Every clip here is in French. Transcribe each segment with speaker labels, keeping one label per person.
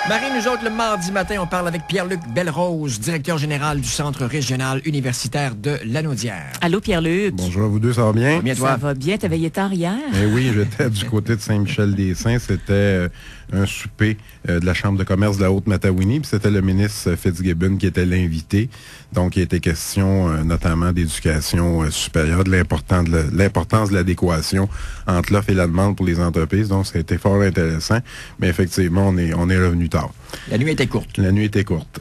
Speaker 1: Marie, nous autres, le mardi matin, on parle avec Pierre-Luc Belrose, directeur général du Centre régional universitaire de Lanaudière.
Speaker 2: Allô, Pierre-Luc.
Speaker 3: Bonjour à vous deux, ça va bien?
Speaker 1: Bien, toi?
Speaker 2: Ça va bien, t'as veillé tard hier?
Speaker 3: Eh oui, j'étais du côté de Saint-Michel-des-Saints. C'était un souper de la Chambre de commerce de la Haute-Mattawini. Puis c'était le ministre Fitzgibbon qui était l'invité. Donc, il était question notamment d'éducation supérieure, de l'importance de l'adéquation entre l'offre et la demande pour les entreprises. Donc, ça a été fort intéressant. Mais effectivement, on est revenu tard.
Speaker 1: La nuit était courte.
Speaker 3: La nuit était courte.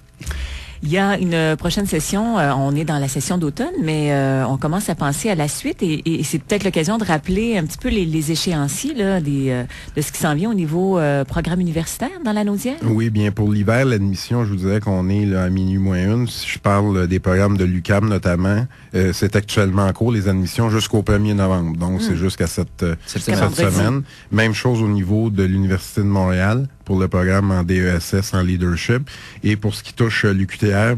Speaker 2: Il y a une prochaine session, on est dans la session d'automne, mais on commence à penser à la suite et c'est peut-être l'occasion de rappeler un petit peu les échéanciers là, de ce qui s'en vient au niveau programme universitaire dans la Lanaudière.
Speaker 3: Oui, bien pour l'hiver, l'admission, je vous dirais qu'on est là, à minuit moins une. Si je parle des programmes de l'UQAM notamment, c'est actuellement en cours les admissions jusqu'au 1er novembre. Donc, c'est jusqu'à cette semaine. Même chose au niveau de l'Université de Montréal pour le programme en DESS en leadership. Et pour ce qui touche l'UQTR,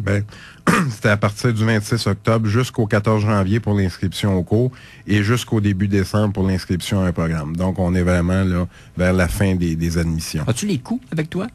Speaker 3: c'était à partir du 26 octobre jusqu'au 14 janvier pour l'inscription au cours et jusqu'au début décembre pour l'inscription à un programme. Donc, on est vraiment là vers la fin des admissions.
Speaker 1: As-tu les coûts avec toi?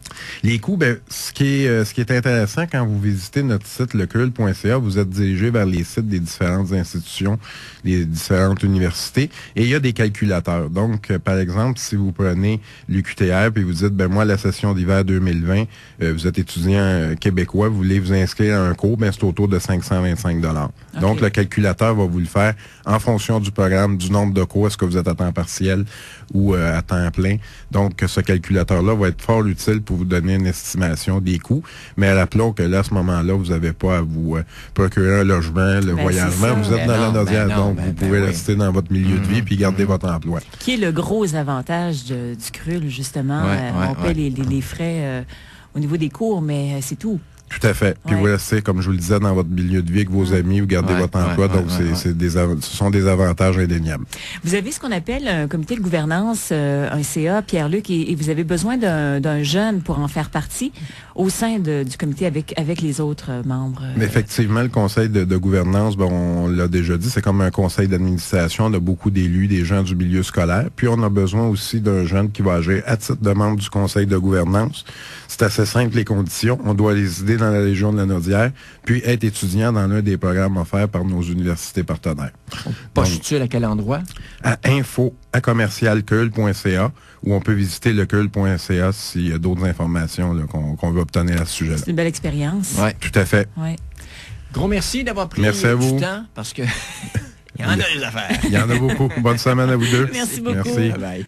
Speaker 3: Les coûts, ce qui est intéressant quand vous visitez notre site lecul.ca, vous êtes dirigé vers les sites des différentes institutions, des différentes universités, et il y a des calculateurs. Donc, par exemple, si vous prenez l'UQTR puis vous dites, moi, la session d'hiver 2020, vous êtes étudiant québécois, vous voulez vous inscrire à un cours, c'est autour de 525 $. Okay. Donc, le calculateur va vous le faire en fonction du programme, du nombre de cours, est-ce que vous êtes à temps partiel ou à temps plein. Donc, ce calculateur-là va être fort utile pour vous donner une estimation des coûts. Mais rappelons que là, à ce moment-là, vous n'avez pas à vous procurer un logement, le voyagement. Vous êtes dans la Lanaudière, donc vous pouvez rester dans votre milieu de vie puis garder votre emploi.
Speaker 2: Qui est le gros avantage du CRUL, justement. On paie les frais au niveau des cours, mais c'est tout.
Speaker 3: Tout à fait. Puis vous restez, comme je vous le disais, dans votre milieu de vie avec vos amis, vous gardez votre emploi. Donc, ce sont des avantages indéniables.
Speaker 2: Vous avez ce qu'on appelle un comité de gouvernance, un CA, Pierre-Luc, et vous avez besoin d'un jeune pour en faire partie au sein du comité avec les autres membres.
Speaker 3: Mais effectivement, le conseil de gouvernance, on l'a déjà dit, c'est comme un conseil d'administration. On a beaucoup d'élus, des gens du milieu scolaire. Puis, on a besoin aussi d'un jeune qui va agir à titre de membre du conseil de gouvernance. C'est assez simple, les conditions. On doit résider dans la région de Lanaudière, puis être étudiant dans l'un des programmes offerts par nos universités partenaires.
Speaker 1: Postule à quel endroit?
Speaker 3: À info@commercialcul.ca, où on peut visiter lecul.ca s'il y a d'autres informations qu'on veut obtenir à ce sujet-là.
Speaker 2: C'est une belle expérience.
Speaker 3: Oui, tout à fait.
Speaker 2: Ouais.
Speaker 1: Gros merci d'avoir pris
Speaker 3: du
Speaker 1: temps, parce que il y en a des affaires.
Speaker 3: Il y en a beaucoup. Bonne semaine à vous deux.
Speaker 2: Merci beaucoup.
Speaker 3: Merci.
Speaker 1: Bye bye.